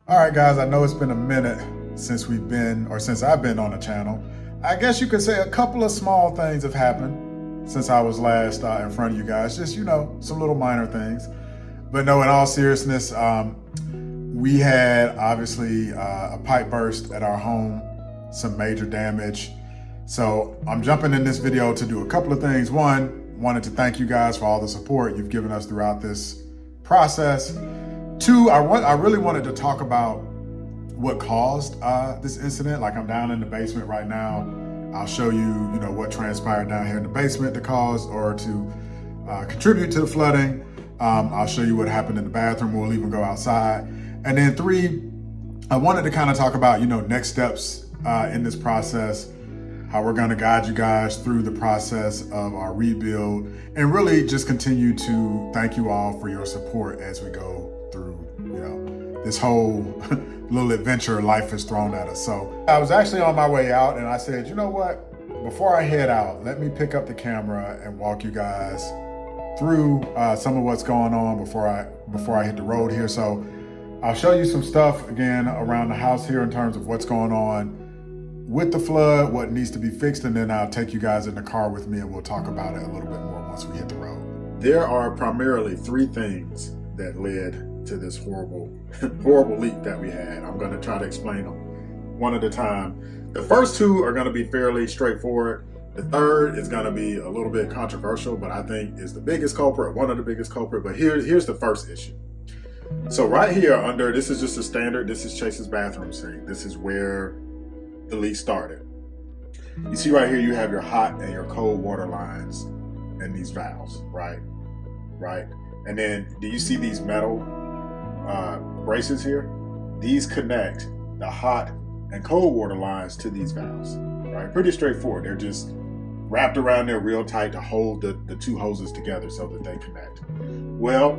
All right, guys, I know it's been a minute since I've been on the channel. I guess you could say a couple of small things have happened since I was last in front of you guys. Just, some little minor things. But no, in all seriousness, we had obviously a pipe burst at our home, some major damage. So I'm jumping in this video to do a couple of things. One, wanted to thank you guys for all the support you've given us throughout this process. Two, I really wanted to talk about what caused this incident. Like, I'm down in the basement right now. I'll show you, what transpired down here in the basement to cause or to contribute to the flooding. I'll show you what happened in the bathroom. We'll even go outside. And then three, I wanted to kind of talk about, next steps in this process, how we're going to guide you guys through the process of our rebuild, and really just continue to thank you all for your support as we go through, this whole little adventure life has thrown at us. So I was actually on my way out and I said, you know what, before I head out, let me pick up the camera and walk you guys through some of what's going on before I hit the road here. So I'll show you some stuff again around the house here in terms of what's going on with the flood, what needs to be fixed, and then I'll take you guys in the car with me and we'll talk about it a little bit more once we hit the road. There are primarily three things that led to this horrible leak that we had. I'm going to try to explain them one at a time. The first two are going to be fairly straightforward. The third is going to be a little bit controversial, but I think is the biggest culprit, one of the biggest culprit. But here's the first issue. So right here this is just a standard, this is Chase's bathroom sink. This is where the leak started. You see right here, you have your hot and your cold water lines and these valves, right? And then do you see these metal braces here? These connect the hot and cold water lines to these valves, right? Pretty straightforward. They're just wrapped around there real tight to hold the two hoses together so that they connect. Well,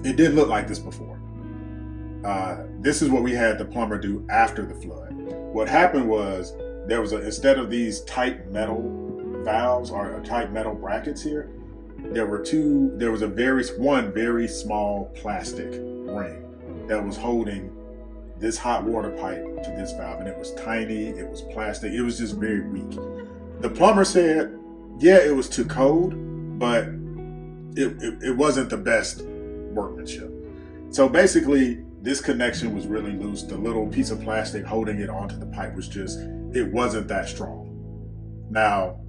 it didn't look like this before. This is what we had the plumber do after the flood. What happened was instead of these tight metal valves or tight metal brackets here, there was one very small plastic ring that was holding this hot water pipe to this valve, and it was tiny, it was plastic, it was just very weak. The plumber said, yeah, it was too cold, but it wasn't the best workmanship. So basically, this connection was really loose. The little piece of plastic holding it onto the pipe it wasn't that strong. Now,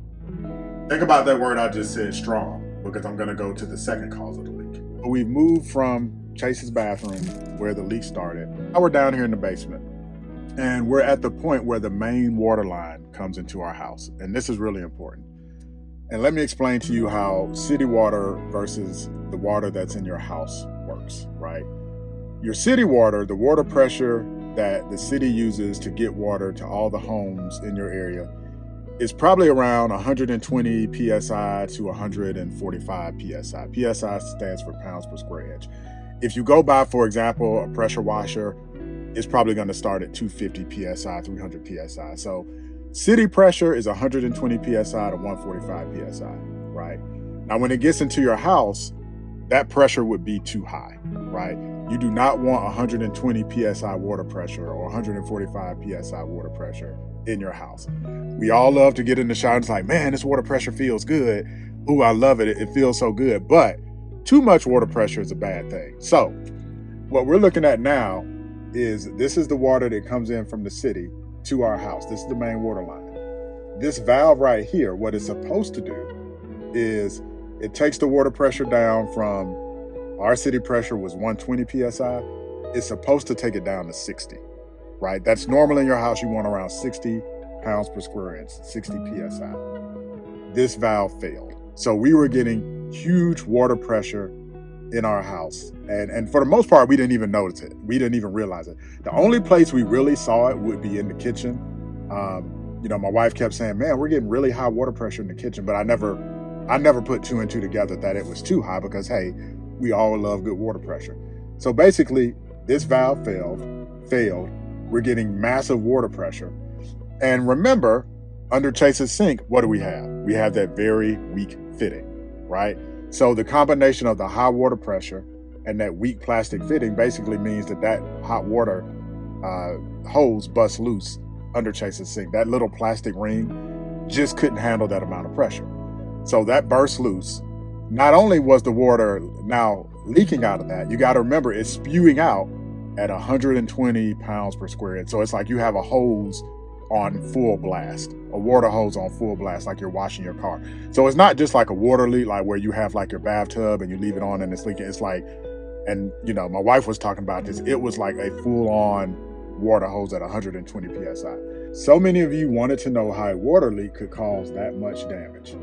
think about that word I just said, strong, because I'm gonna go to the second cause of the leak. We moved from Chase's bathroom where the leak started. Now we're down here in the basement, and we're at the point where the main water line comes into our house. And this is really important. And let me explain to you how city water versus the water that's in your house works, right? Your city water, the water pressure that the city uses to get water to all the homes in your area, is probably around 120 PSI to 145 PSI. PSI stands for pounds per square inch. If you go by, for example, a pressure washer, it's probably going to start at 250 PSI, 300 PSI. So city pressure is 120 PSI to 145 PSI, right? Now, when it gets into your house, that pressure would be too high, right? You do not want 120 PSI water pressure or 145 PSI water pressure in your house. We all love to get in the shower and it's like, man, this water pressure feels good. Ooh, I love it. It feels so good. But too much water pressure is a bad thing. So what we're looking at now is this is the water that comes in from the city to our house. This is the main water line. This valve right here, what it's supposed to do is it takes the water pressure down from, our city pressure was 120 PSI. It's supposed to take it down to 60, right? That's normal in your house. You want around 60 pounds per square inch, 60 PSI. This valve failed. So we were getting huge water pressure in our house. And for the most part, we didn't even notice it. We didn't even realize it. The only place we really saw it would be in the kitchen. My wife kept saying, man, we're getting really high water pressure in the kitchen, but I never put two and two together that it was too high because, hey, we all love good water pressure. So basically, this valve failed. We're getting massive water pressure. And remember, under Chase's sink, what do we have? We have that very weak fitting, right? So the combination of the high water pressure And that weak plastic fitting basically means that hot water hose busts loose under Chase's sink. That little plastic ring just couldn't handle that amount of pressure. So that burst loose. Not only was the water now leaking out of that, you got to remember it's spewing out at 120 pounds per square inch. So it's like you have a hose on full blast, a water hose on full blast, like you're washing your car. So it's not just like a water leak, like where you have like your bathtub and you leave it on and it's leaking. It's like, and you know, my wife was talking about this. It was like a full-on water hose at 120 PSI. So many of you wanted to know how a water leak could cause that much damage.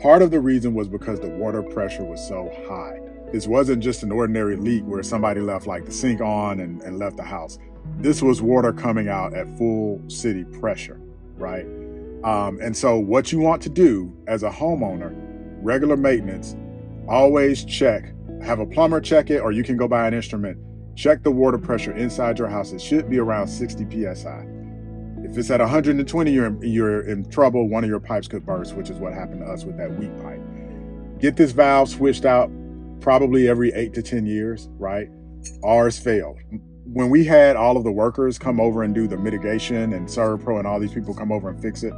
Part of the reason was because the water pressure was so high. This wasn't just an ordinary leak where somebody left like the sink on and left the house. This was water coming out at full city pressure, right? And so what you want to do as a homeowner, regular maintenance, always check, have a plumber check it, or you can go buy an instrument, check the water pressure inside your house. It should be around 60 PSI. If it's at 120, you're in trouble. One of your pipes could burst, which is what happened to us with that weak pipe. Get this valve switched out probably every 8 to 10 years, right? Ours failed. When we had all of the workers come over and do the mitigation and ServPro and all these people come over and fix it,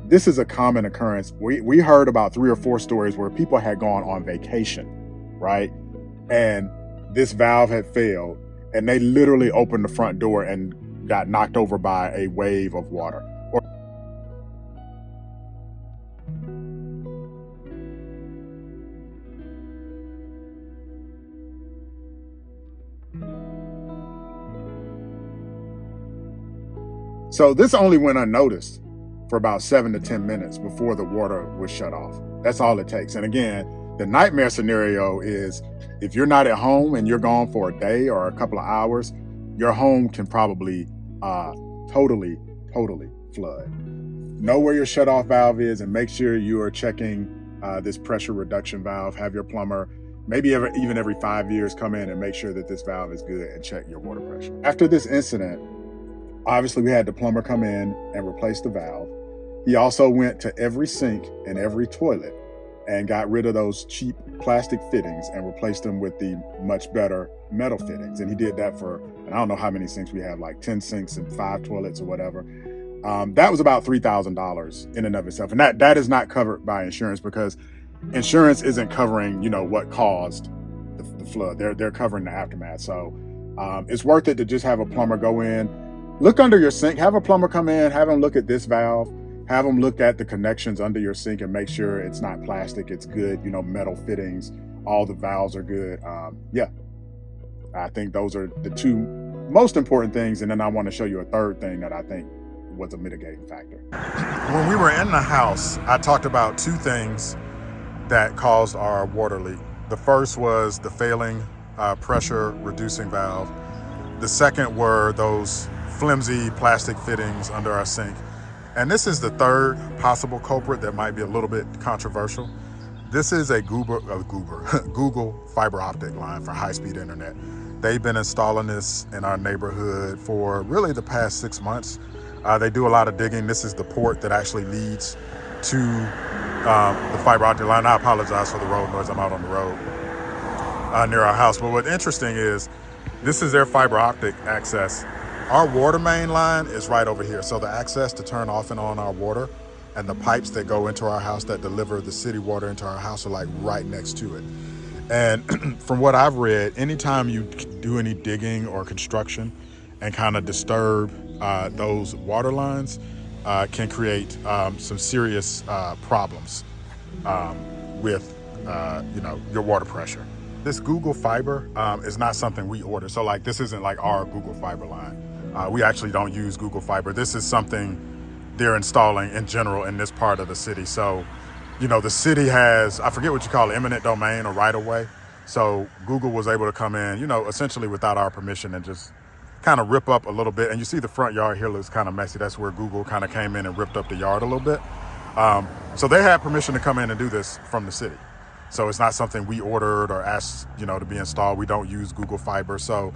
this is a common occurrence. We heard about 3 or 4 stories where people had gone on vacation, right? And this valve had failed and they literally opened the front door and got knocked over by a wave of water. So this only went unnoticed for about 7 to 10 minutes before the water was shut off. That's all it takes. And again, the nightmare scenario is if you're not at home and you're gone for a day or a couple of hours, your home can probably totally flood. Know where your shutoff valve is and make sure you are checking this pressure reduction valve. Have your plumber, maybe even every 5 years, come in and make sure that this valve is good and check your water pressure. After this incident, obviously we had the plumber come in and replace the valve. He also went to every sink and every toilet and got rid of those cheap plastic fittings and replaced them with the much better metal fittings. And he did that for, and I don't know how many sinks we have, like 10 sinks and 5 toilets or whatever. That was about $3,000 in and of itself. And that is not covered by insurance because insurance isn't covering, you know, what caused the flood. They're covering the aftermath. So it's worth it to just have a plumber go in, look under your sink, have a plumber come in, have them look at this valve, have them look at the connections under your sink and make sure it's not plastic, it's good, you know, metal fittings, all the valves are good. Yeah, I think those are the 2 most important things. And then I want to show you a third thing that I think was a mitigating factor. When we were in the house, I talked about 2 things that caused our water leak. The first was the failing pressure reducing valve. The second were those flimsy plastic fittings under our sink. And this is the third possible culprit that might be a little bit controversial. This is a Google fiber optic line for high-speed internet. They've been installing this in our neighborhood for really the past 6 months. They do a lot of digging. This is the port that actually leads to the fiber optic line. I apologize for the road noise. I'm out on the road near our house. But what's interesting is this is their fiber optic access. Our water main line is right over here. So the access to turn off and on our water and the pipes that go into our house that deliver the city water into our house are like right next to it. And from what I've read, anytime you do any digging or construction and kind of disturb those water lines can create some serious problems with your water pressure. This Google fiber is not something we order. So like this isn't like our Google fiber line. We actually don't use Google fiber. This is something they're installing in general in this part of the city. So, you know, the city has, I forget what you call it, eminent domain or right of way. So Google was able to come in, you know, essentially without our permission and just kind of rip up a little bit. And you see the front yard here looks kind of messy. That's where Google kind of came in and ripped up the yard a little bit. So they had permission to come in and do this from the city. So it's not something we ordered or asked, you know, to be installed. We don't use Google fiber. So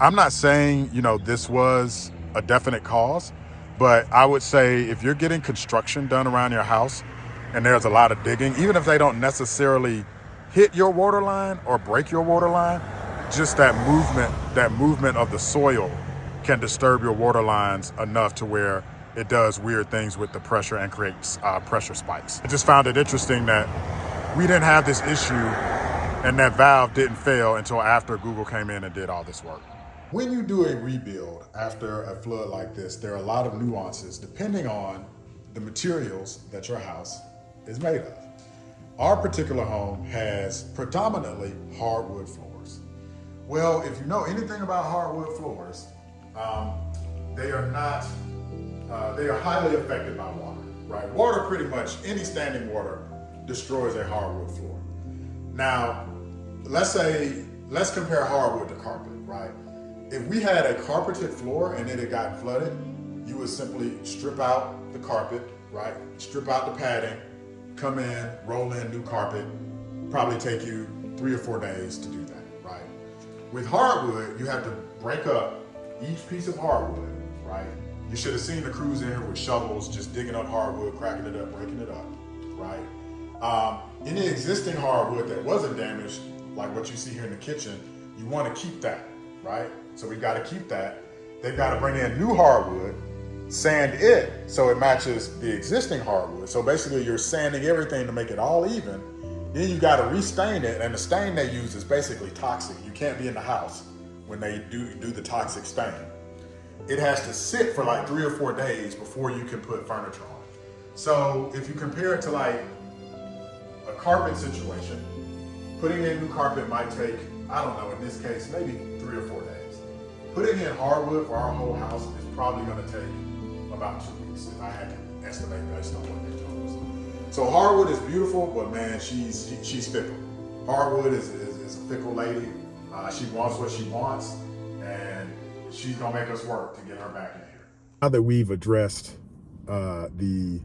I'm not saying, you know, this was a definite cause, but I would say if you're getting construction done around your house and there's a lot of digging, even if they don't necessarily hit your water line or break your water line, just that movement of the soil can disturb your water lines enough to where it does weird things with the pressure and creates pressure spikes. I just found it interesting that we didn't have this issue and that valve didn't fail until after Google came in and did all this work. When you do a rebuild after a flood like this, there are a lot of nuances depending on the materials that your house is made of. Our particular home has predominantly hardwood floors. Well, if you know anything about hardwood floors, they are highly affected by water, right? Water, pretty much any standing water destroys a hardwood floor. Now, let's compare hardwood to carpet, right? If we had a carpeted floor and it had gotten flooded, you would simply strip out the carpet, right? Strip out the padding, come in, roll in new carpet. Probably take you 3 or 4 days to do that, right? With hardwood, you have to break up each piece of hardwood, right? You should have seen the crews in here with shovels, just digging up hardwood, cracking it up, breaking it up, right? Any existing hardwood that wasn't damaged, like what you see here in the kitchen, you want to keep that, right? So we've got to keep that. They've got to bring in new hardwood, sand it so it matches the existing hardwood. So basically you're sanding everything to make it all even. Then you got to restain it, and the stain they use is basically toxic. You can't be in the house when they do the toxic stain. It has to sit for like 3 or 4 days before you can put furniture on. So if you compare it to like a carpet situation, putting in new carpet might take, I don't know, in this case, maybe 3 or 4 days. Putting in hardwood for our whole house is probably gonna take about 2 weeks, if I had to estimate based on what they told us. So hardwood is beautiful, but man, she's fickle. Hardwood is a fickle lady. She wants what she wants, and she's gonna make us work to get her back in here. Now that we've addressed the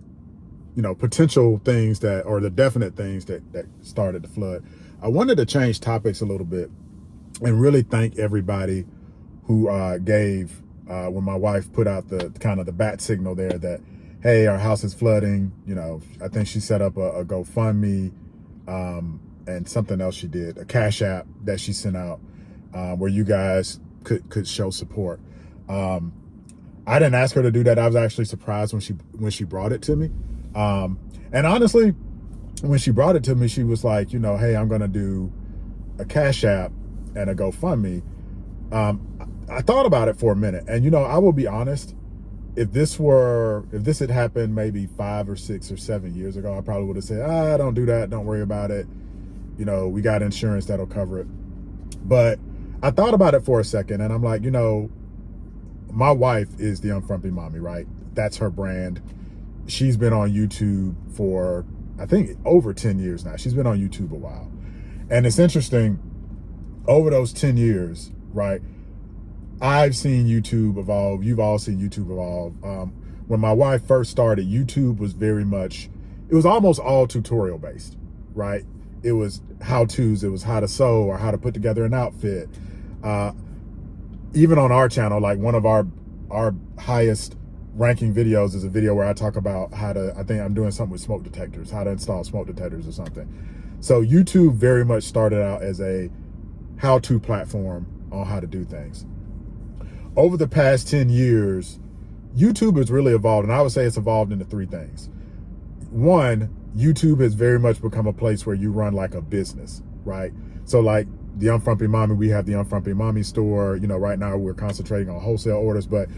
potential things or the definite things that started the flood, I wanted to change topics a little bit and really thank everybody who gave when my wife put out the kind of the bat signal there that, hey, our house is flooding. I think she set up a GoFundMe and something else she did, a Cash App that she sent out where you guys could show support. I didn't ask her to do that. I was actually surprised when she brought it to me. And honestly, when she brought it to me, she was like, hey, I'm gonna do a Cash App and a GoFundMe. I thought about it for a minute, and I will be honest, if this had happened maybe 5 or 6 or 7 years ago, I probably would have said, don't do that, don't worry about it. We got insurance that'll cover it. But I thought about it for a second, and I'm like, my wife is the UnFrumpyMommy, right? That's her brand. She's been on YouTube for, I think, over 10 years now. She's been on YouTube a while. And it's interesting, over those 10 years, right, I've seen YouTube evolve. You've all seen YouTube evolve. When my wife first started, YouTube was it was almost all tutorial based, right? It was how-tos. It was how to sew or how to put together an outfit. Even on our channel, like one of our highest ranking videos is a video where I talk about I think I'm doing something with smoke detectors, how to install smoke detectors or something. So YouTube very much started out as a how-to platform on how to do things. Over the past 10 years, YouTube has really evolved, and I would say it's evolved into 3 things. One, YouTube has very much become a place where you run like a business, right? So like the UnFrumpyMommy, we have the UnFrumpyMommyStore. Right now we're concentrating on wholesale orders, but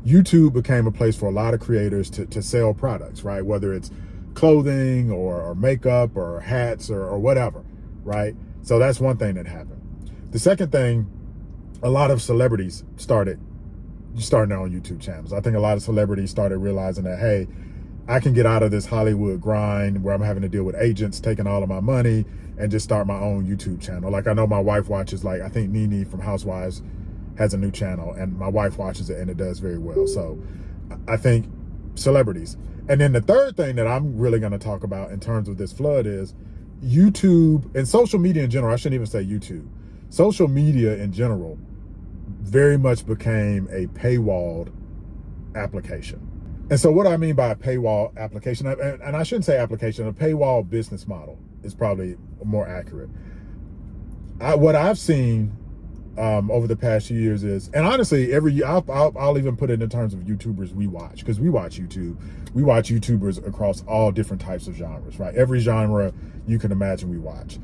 YouTube became a place for a lot of creators to sell products, right? Whether it's clothing or makeup or hats or whatever, right? So that's one thing that happened. The second thing, a lot of celebrities started their own YouTube channels. I think a lot of celebrities started realizing that, hey, I can get out of this Hollywood grind where I'm having to deal with agents taking all of my money and just start my own YouTube channel. Like I know my wife watches, like I think Nene from Housewives has a new channel, and my wife watches it and it does very well. So I think celebrities. And then the third thing that I'm really going to talk about in terms of this flood is YouTube and social media in general. I shouldn't even say YouTube. Social media in general very much became a paywalled application. And so what do I mean by a paywall application? And I shouldn't say application, a paywall business model, is probably more accurate. What I've seen over the past few years is, and honestly, every year, I'll even put it in terms of YouTubers we watch, because we watch YouTube. We watch YouTubers across all different types of genres, right? Every genre you can imagine we watch.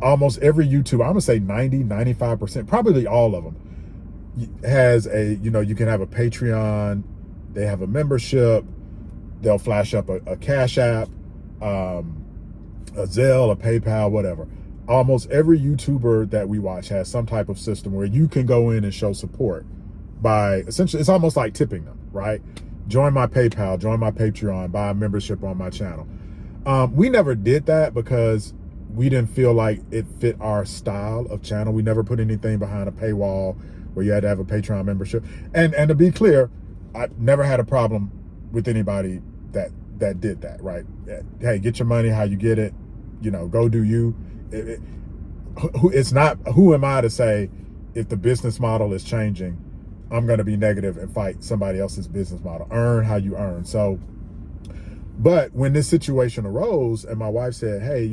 Almost every YouTuber, I'm gonna say 90–95%, probably all of them, has a, you can have a Patreon, they have a membership, they'll flash up a Cash App, a Zelle, a PayPal, whatever. Almost every YouTuber that we watch has some type of system where you can go in and show support by, essentially, it's almost like tipping them, right? Join my PayPal, join my Patreon, buy a membership on my channel. We never did that because we didn't feel like it fit our style of channel. We never put anything behind a paywall where you had to have a Patreon membership. And to be clear, I never had a problem with anybody that did that, right? Hey, get your money how you get it, go do you. It's not, who am I to say if the business model is changing, I'm going to be negative and fight somebody else's business model. Earn how you earn. So, but when this situation arose and my wife said, hey,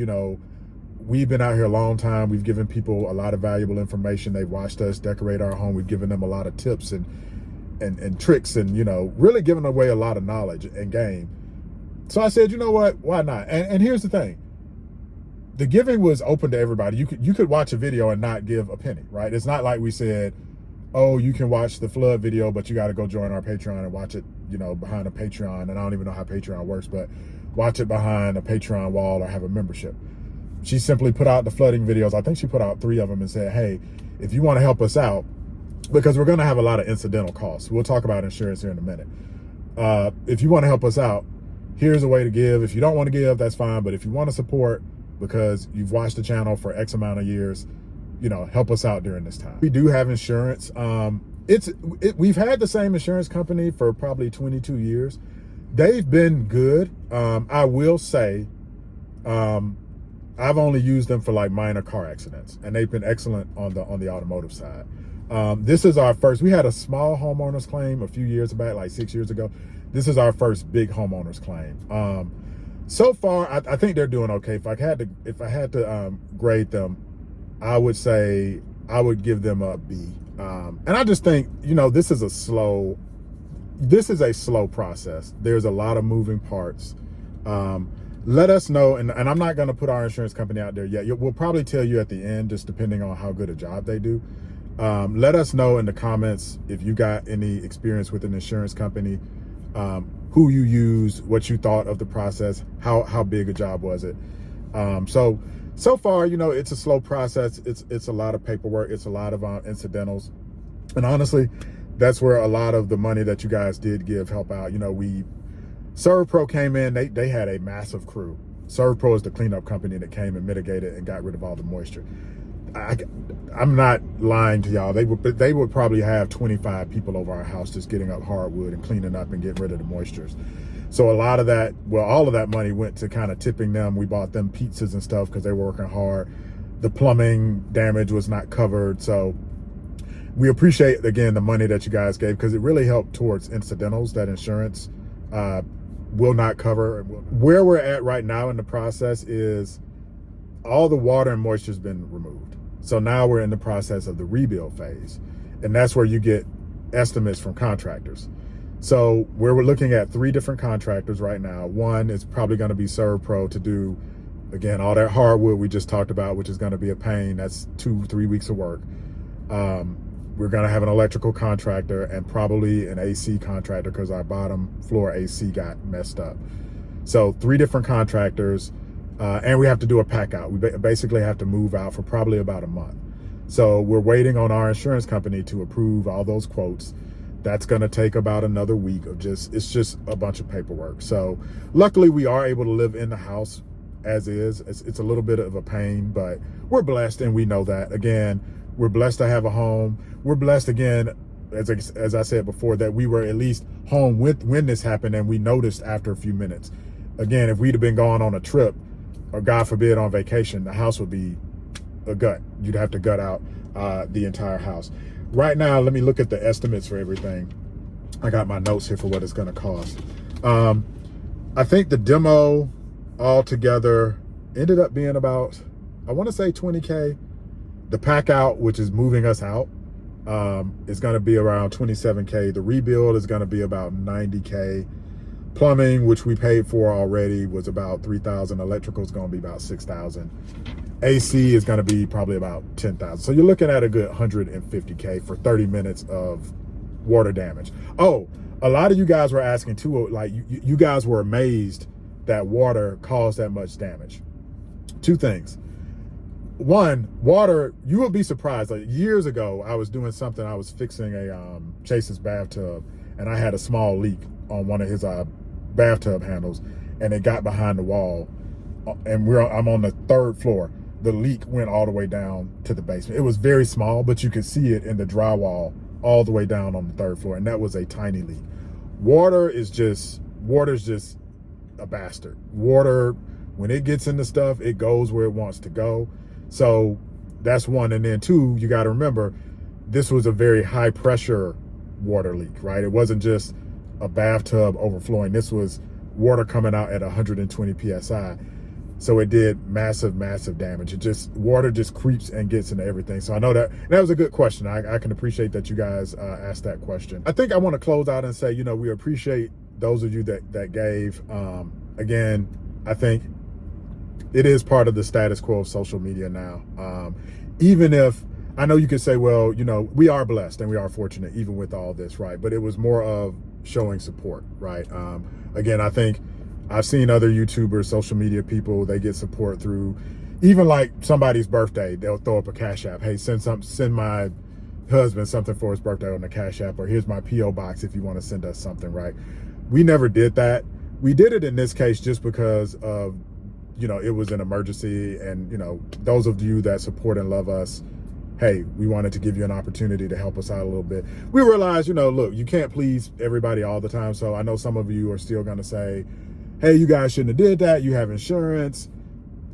we've been out here a long time. We've given people a lot of valuable information. They've watched us decorate our home. We've given them a lot of tips and tricks and, really giving away a lot of knowledge and game. So I said, you know what, why not? And here's the thing. The giving was open to everybody. You could watch a video and not give a penny, right? It's not like we said, oh, you can watch the flood video, but you got to go join our Patreon and watch it, behind a Patreon. And I don't even know how Patreon works, but watch it behind a Patreon wall or have a membership. She simply put out the flooding videos. I think she put out 3 of them and said, hey, if you want to help us out, because we're going to have a lot of incidental costs. We'll talk about insurance here in a minute. If you want to help us out, here's a way to give. If you don't want to give, that's fine. But if you want to support, because you've watched the channel for X amount of years, help us out during this time. We do have insurance. We've had the same insurance company for probably 22 years. They've been good. I will say, I've only used them for like minor car accidents, and they've been excellent on the automotive side. This is our first, we had a small homeowners claim a few years back, like 6 years ago. This is our first big homeowners claim. So far, I think they're doing okay. If I had to grade them, I would say I would give them a B. And I just think, this is a slow process. There's a lot of moving parts. Let us know, and I'm not going to put our insurance company out there yet. We'll probably tell you at the end, just depending on how good a job they do. Let us know in the comments if you got any experience with an insurance company, who you used, what you thought of the process, how big a job was it. So far, it's a slow process. It's a lot of paperwork. It's a lot of incidentals. And honestly, that's where a lot of the money that you guys did give help out. ServPro came in, they had a massive crew. ServPro is the cleanup company that came and mitigated and got rid of all the moisture. I'm not lying to y'all. They would probably have 25 people over our house just getting up hardwood and cleaning up and getting rid of the moistures. So a lot of that, all of that money went to kind of tipping them. We bought them pizzas and stuff because they were working hard. The plumbing damage was not covered. So we appreciate, again, the money that you guys gave, because it really helped towards incidentals that insurance will not cover. Where we're at right now in the process is all the water and moisture has been removed. So now we're in the process of the rebuild phase. And that's where you get estimates from contractors. So we're looking at 3 different contractors right now. One is probably going to be ServPro to do, again, all that hardwood we just talked about, which is going to be a pain. That's 2-3 weeks of work. We're going to have an electrical contractor and probably an AC contractor, because our bottom floor AC got messed up. So 3 different contractors. And we have to do a pack out. We basically have to move out for probably about a month. So we're waiting on our insurance company to approve all those quotes. That's going to take about another week of it's just a bunch of paperwork. So luckily we are able to live in the house as is. It's a little bit of a pain, but we're blessed, and we know that. Again, we're blessed to have a home. We're blessed, again, as I said before, that we were at least home when this happened, and we noticed after a few minutes. Again, if we'd have been going on a trip, or God forbid on vacation, the house would be a gut. You'd have to gut out the entire house. Right now, let me look at the estimates for everything. I got my notes here for what it's going to cost. I think the demo altogether ended up being about, I want to say 20K. The pack out, which is moving us out, is going to be around 27K. The rebuild is going to be about 90K. Plumbing, which we paid for already, was about 3,000. Electrical is going to be about 6,000. AC is going to be probably about 10,000. So you're looking at a good 150K for 30 minutes of water damage. Oh, a lot of you guys were asking too, like you guys were amazed that water caused that much damage. Two things. One, water, you would be surprised. Like years ago, I was doing something, I was fixing a Chase's bathtub, and I had a small leak on one of his bathtub handles, and it got behind the wall, and I'm on the 3rd floor. The leak went all the way down to the basement. It was very small, but you could see it in the drywall all the way down on the 3rd floor, and that was a tiny leak. Water's just a bastard. Water, when it gets into stuff, it goes where it wants to go. So that's one. And then two, you got to remember, this was a very high pressure water leak, right? It wasn't just a bathtub overflowing. This was water coming out at 120 PSI. So it did massive, massive damage. Water just creeps and gets into everything. So I know that was a good question. I can appreciate that you guys asked that question. I think I want to close out and say, we appreciate those of you that gave. Again, I think it is part of the status quo of social media now. Even if, I know you could say, well, we are blessed and we are fortunate even with all this, right? But it was more of showing support, right? Again, I think I've seen other YouTubers, social media people, they get support through even like somebody's birthday. They'll throw up a Cash App. Hey, send my husband something for his birthday on the Cash App, or here's my PO box if you want to send us something, right? We never did that. We did it in this case just because of, it was an emergency, and those of you that support and love us, hey, we wanted to give you an opportunity to help us out a little bit. We realized, look, you can't please everybody all the time. So I know some of you are still going to say, hey, you guys shouldn't have did that. You have insurance.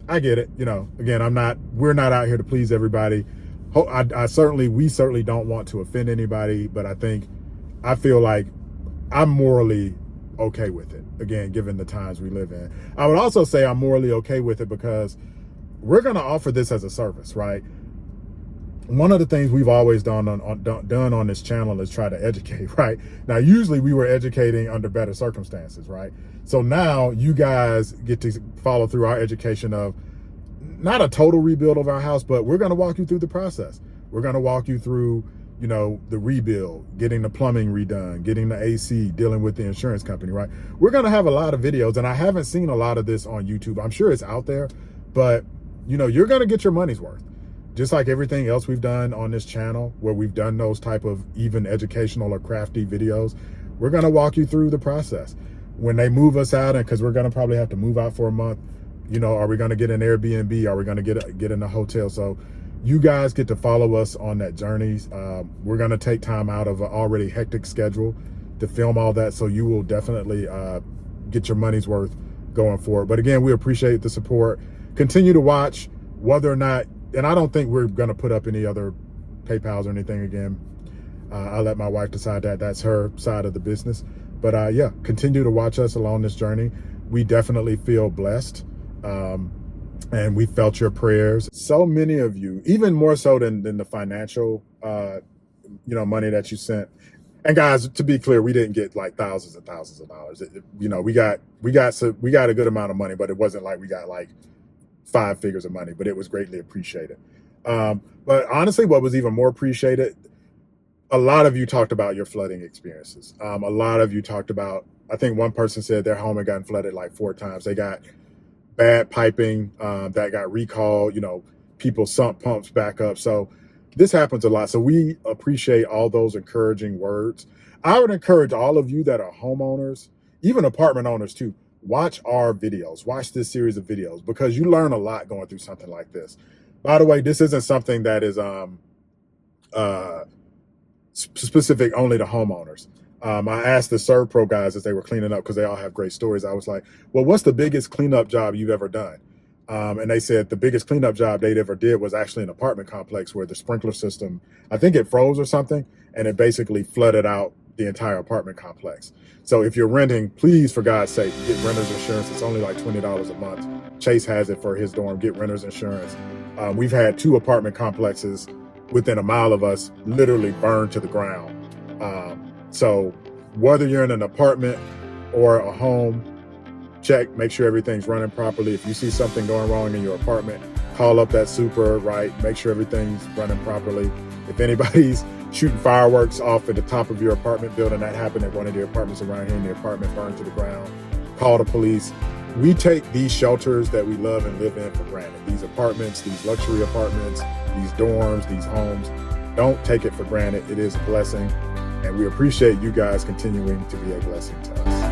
I get it. Again, we're not out here to please everybody. We certainly don't want to offend anybody, but I feel like I'm morally okay with it. Again, given the times we live in. I would also say I'm morally okay with it because we're going to offer this as a service, right? One of the things we've always done on this channel is try to educate, right? Now, usually we were educating under better circumstances, right? So now you guys get to follow through our education of not a total rebuild of our house, but we're going to walk you through the process. We're going to walk you through, the rebuild, getting the plumbing redone, getting the AC, dealing with the insurance company, right? We're going to have a lot of videos, and I haven't seen a lot of this on YouTube. I'm sure it's out there, but you're going to get your money's worth. Just like everything else we've done on this channel, where we've done those type of even educational or crafty videos, we're going to walk you through the process. When they move us out, and because we're going to probably have to move out for a month, are we going to get an Airbnb? Are we going to get in a hotel? So you guys get to follow us on that journey. We're going to take time out of an already hectic schedule to film all that. So you will definitely get your money's worth going forward. But again, we appreciate the support. Continue to watch, whether or not, and I don't think we're going to put up any other PayPals or anything again. I'll let my wife decide that. That's her side of the business. But yeah, continue to watch us along this journey. We definitely feel blessed. And we felt your prayers. So many of you, even more so than the financial, money that you sent. And guys, to be clear, we didn't get like thousands and thousands of dollars. We got a good amount of money, but it wasn't like we got like 5 figures of money, but it was greatly appreciated. But honestly, what was even more appreciated, a lot of you talked about your flooding experiences. A lot of you talked about, I think one person said their home had gotten flooded like 4 times. They got bad piping that got recalled, people sump pumps back up. So this happens a lot. So we appreciate all those encouraging words. I would encourage all of you that are homeowners, even apartment owners too, watch our videos, watch this series of videos, because you learn a lot going through something like this. By the way, this isn't something that is specific only to homeowners. I asked the ServPro guys as they were cleaning up, because they all have great stories. I was like, well, what's the biggest cleanup job you've ever done? And they said the biggest cleanup job they'd ever did was actually an apartment complex where the sprinkler system, I think it froze or something, and it basically flooded out the entire apartment complex. So if you're renting, please, for God's sake, get renter's insurance. It's only like $20 a month. Chase has it for his dorm. Get renter's insurance. We've had 2 apartment complexes within a mile of us literally burned to the ground. So whether you're in an apartment or a home, check, make sure everything's running properly. If you see something going wrong in your apartment, call up that super, right? Make sure everything's running properly. If anybody's shooting fireworks off at the top of your apartment building, that happened at one of the apartments around here, and the apartment burned to the ground, call the police. We take these shelters that we love and live in for granted. These apartments, these luxury apartments, these dorms, these homes, don't take it for granted. It is a blessing, and we appreciate you guys continuing to be a blessing to us.